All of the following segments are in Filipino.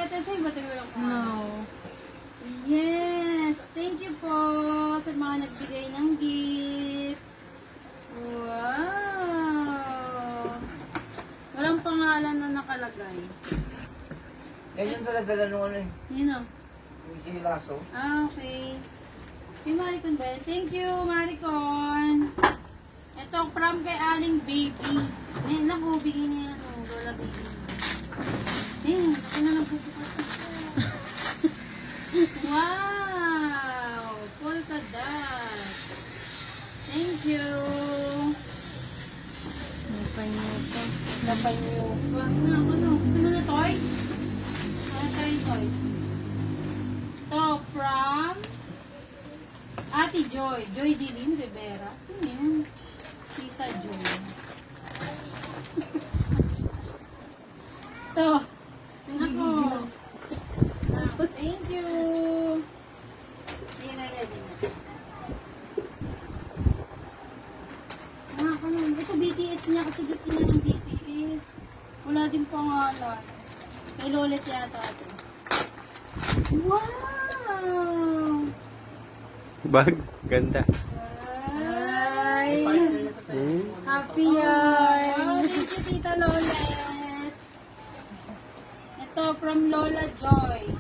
Sa'yo ba tayo lang? No. Yes! Thank you po sa mga nagbigay ng gifts. Wow! Walang pangalan na nakalagay. Yan yung dala-dala nung ano eh. Yun o. Yung laso. Okay. Yung Maricon ba yan? Thank you, Maricon. Ito from kay Aling Baby. Ayan, naku, bigyan niya yan. Oh, Lola Baby. Ayan, ako na lang pupukas. Wow! Polka dot. Thank you. Napanyuto. Napanyuto. Ano? Gusto mo na toys? Ano tayo toys? Ito from Ate Joy. Joy Dilin Rivera. Ano yun? Tita Joy. Ito. Ako. Thank you. Ayan na rin. Ito BTS niya kasi gusto niya ng BTS. Wala din pangalan. May lolet yata ito. Wow! Bag, ganda. Ay! Happy yarn. Wow, thank you, Tita Lolet. Ito, from Lola Joy.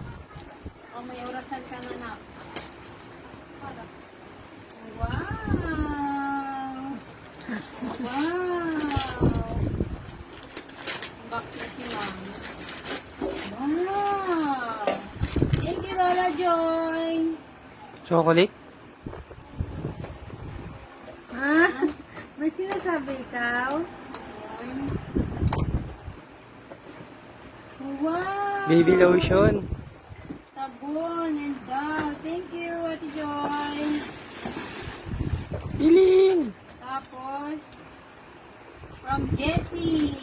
Oh, may orasan ka na na. Wow! Wow! Bakit si Ma'am? Wow! Thank you, Lola Joy. Chocolate? Ha? May sinasabi ikaw? Ayan. Wow! Baby lotion. Sabon and down. Thank you, Ate Joy. Piling! Tapos, from Jessie.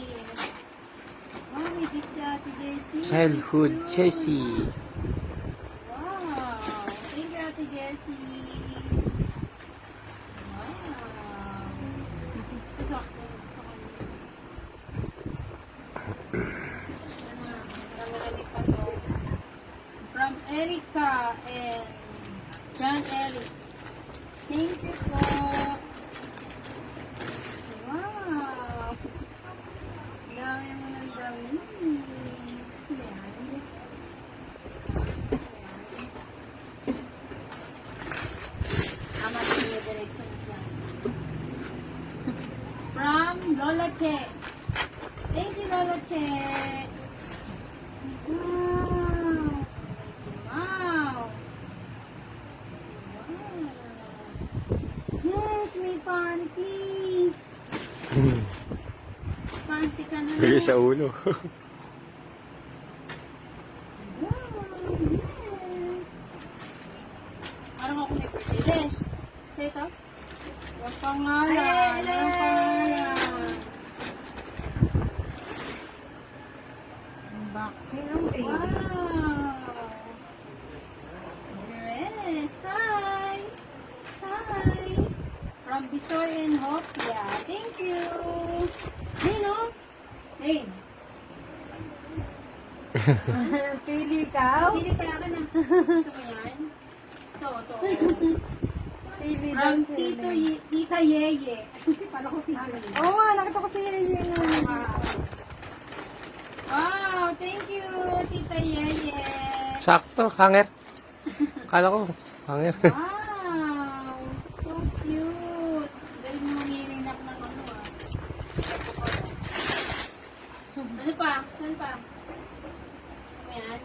Wow, may gift si Ate Jessie. Childhood Cute. Jessie. Wow. Thank you, Ate Jessie. Wow. Sakto. Marami-rami pa to. From Erica and John Eric. Thank you po. Wow. Dami mo ng dami. Sweet. Ama niya direct sa class. From Lola Che. Thank you, Lola Che. Wow. Wow. Yes, may panty. Panty ka na. Bigay sa ulo. Wow, yes. Parang ako may birthday list. Sa ito? Walang pangalan. Walang pangalan. Unboxing ng baby. Wow. Yes. Hi. Hi. From Bisoy and Hopia. Thank you. Hey, no? Hey. Pili ikaw? Pili kaya ka na. Gusto mo yan? Ito. Pili daw From sila. Tita Yeye. Paano ko Tita Yeye? Oo nga, nakita ko sa iyo na. Wow, thank you, Tita Yeye. Sakto, hanger. Kala ko, hanger. Wow, so cute. Dahil mo manilinak ng ano ah. Ano pa? Saan pa? Ayan.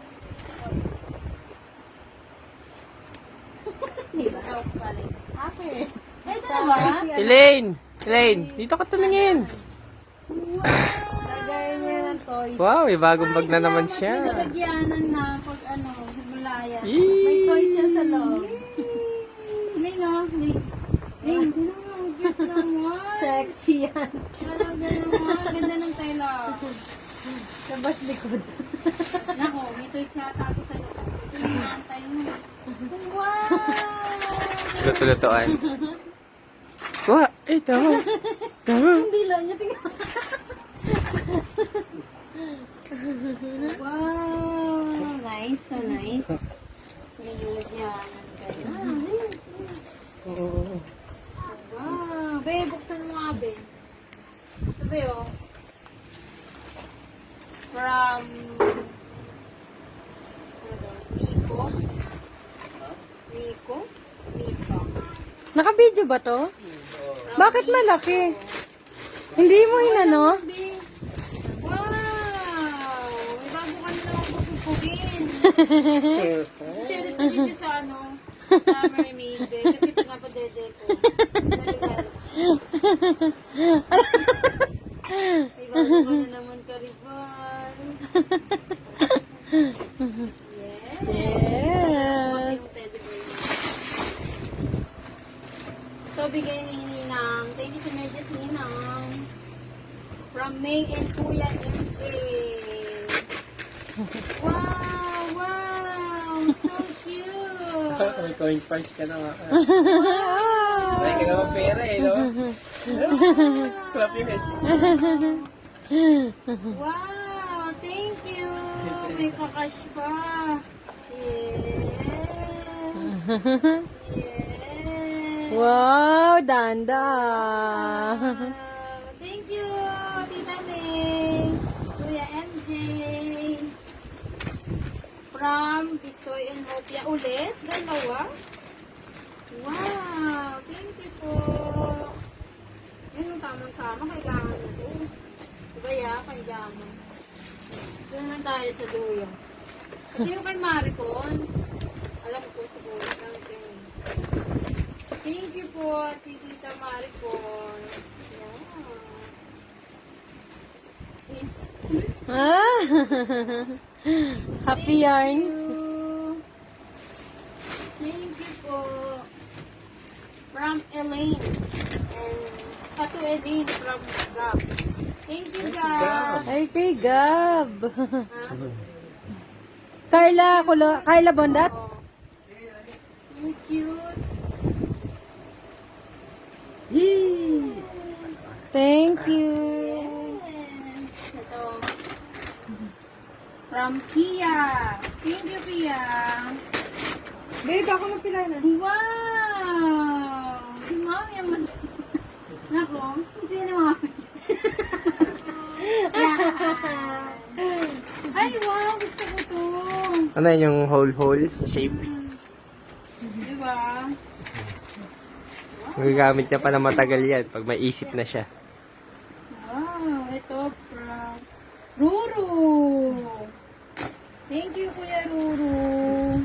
Hindi ba? Tawag ko pala. Ate. Ito na ba? Elaine! Elaine, dito ka tumingin. Wow! Lagayan niya ng toys. Wow, may bagong bag na naman May siya. nalagyanan na pag ano, himulaya. Yee! May toys siya sa loob. Hindi no? Hindi. Ang cute naman. Sexy yan. Talaga naman. Ganda ng tela. Sa bas likod. Nako, may toys yata ako sa loob. Ito yung inaantay mo. Wow! Luto-lutoan. Kuha, tama. Tama. Hindi lang niya tingnan. Wow! nice. Niyuyanan kayo. Oo. Wow. Be, buksan mo nga, be. Ito, be, oh. From... Nico. Nico? Nico. Naka-video ba to? Bakit malaki? Hindi mo inano? Be. Wow! May bago ka na naman pupupugin. Series kasi siya sa ano, sa Mermaid Day. Kasi pinapadede ko. Naligal. May bago ka na naman karibal. Yes. Yes. Yung teddy bear niya. Ito, bigay ni Ninang. Thank you so much, Ninang. From May and Kuya M.A. Wow! Wow! So cute! May coin punch ka na nga. Wow. May kailangan pera eh, no? Clap yun eh. Wow! Thank you! May kakash pa. Yes! Yes! Wow, Danda. Thank you, Tita May, Kuya MJ, from Pisoy and Hopia ulit, dalawa. Wow, thank you po. Yun yung tamang-tama, kailangan na ito. Diba ya, kailangan. Doon naman tayo sa dulo. Ito yung kay Maricon. Alam ko siguro. Thank you po, Tita Maricon. Yeah. Ah. Happy yarn. Thank you po. From Elaine. And Pato Elaine from Gab. Thank you, Gab. Ay, kay Gab. Huh? Carla Bondat? Oh. Thank you. Thank you. Yes. Ito. From Kia. Thank you, Kia. Babe, ako magpila na. Wow! Si Mami ang mas... Nako, sino Mami? Ay, wow! Gusto ko to. Ano yun yung hole shapes? Diba? Magagamit niya pa na matagal yan pag may isip na siya. Wow! Ito from Ruru. Thank you, Kuya Ruru.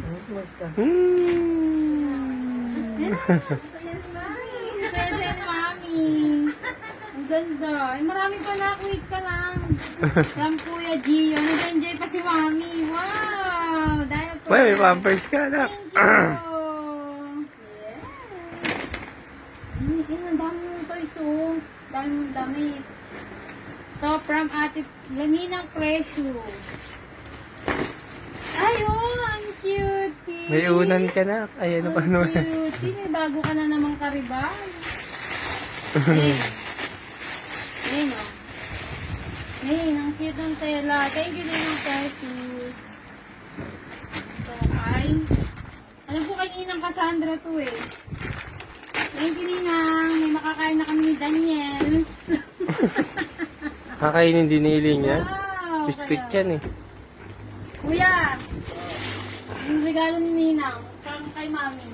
Saya si Mami. Saya si Mami. Ang ganda. Ay, marami pa na. Wait ka lang. From Kuya Gio. Nag-enjoy pa si Mami. Wow! Dahil po. May pampers ka na. Thank you. Yes. Ang dami mong toys, oh. Dami mong damit. Ito, from Ate Laninang Precious. Ay, oh, ang cute. May unan ka na. Ay, ano pa naman. Cute. May bago ka na namang karibal. Hey. Hey, no. Hey, ang cute ng tela. Thank you din ng Precious. Ito, ay. Alam ko kay Ninang Cassandra to eh. Thank you, Ninang. May makakain na kami ni Daniel. Kakainin din niling yan. Wow. Biscuit kaya- yan eh. Kuya, yung regalo ni Ninang, from kay Mami.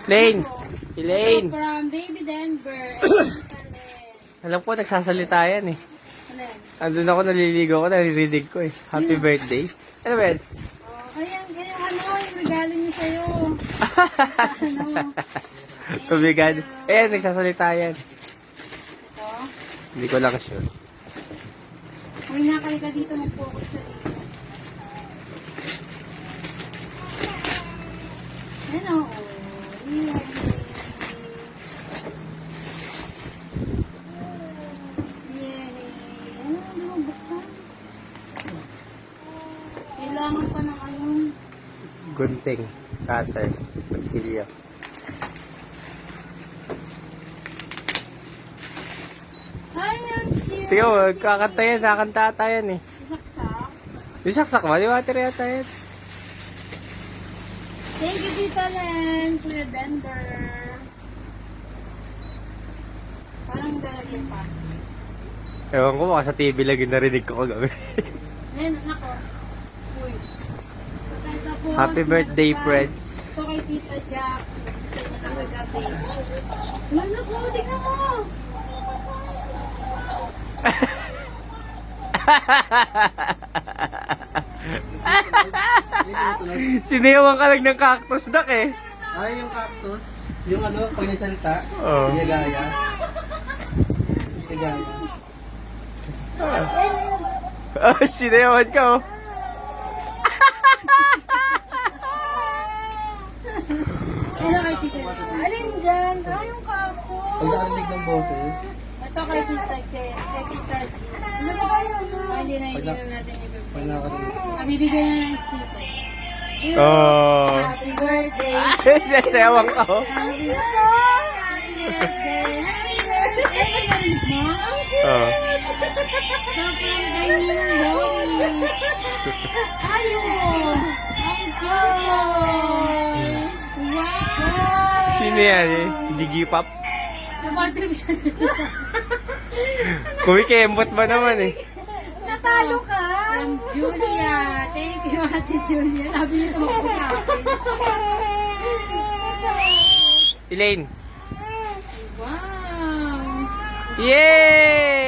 Lane! Ito Elaine! from Baby Denver. And Alam ko, nagsasalita yan eh. ano yan? Andun ako, naliligo ko, naririnig ko eh. Happy birthday. Ano ba yan? Oh, ayan, yung regalo niya sa'yo. Ano? Pabigad. Ayan, nagsasalita yan. Ito. Hindi ko lang sure. Uy, nakali ka dito, mag-focus ka dito. Yan o. Yay! Yay! Ano, hindi mo buksan? Kailangan pa ng ano. Gunting. Cutter. Magsilya. Ay, ang cute! Tingnan mo, kakanta yan. Kakanta ata yan eh. Saksak. Di saksak ba? Di water yata yan. Thank you, Tita Len, Kuya Denver. Parang dalagyan pa. Ewan ko, baka sa TV lang yung narinig ko kagabi. Ayan, anak ko. Uy. Tapos, Happy birthday, meron pa. friends. Ito kay Tita Jack. Sa inyo sa kagabi. Anak ko, tingnan mo. Sinayawan ka lang ng cactus duck eh. Ay, yung cactus. Yung ano, pag nagsalita. Oo. Hindi gaya. Hindi gaya. Oh, sinayawan ka oh. Ito kay Tita Jack. Alin dyan? Ay, yung kapo. Pag nakarinig ng boses, Ito kay Tita Jack. Kay Tita G. Ano ba kayo? Ay, hindi na natin ibibigay. pag nakarinig. Bibigyan na ng sticker. Yun. Oh. Happy birthday. Sinayawan ka oh. Happy birthday. Happy birthday. Ay, narinig mo? Oh. Sobrang dami ng boys. Ayun. Ang goal. Wow. Sino yan eh? Digipap? Nabatrip siya. Kumikembot ba naman eh? Natalo ka. From Julia. Thank you, Ate Julia. Sabi niyo tumakbo sa akin. Elaine. Wow.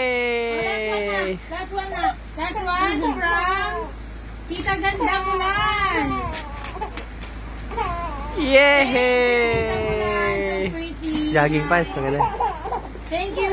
Yay! Last one na. Last one from Tita Ganda Mulan. Yay! Tita Mulan, so pretty. Jogging pants, maganda. Thank you.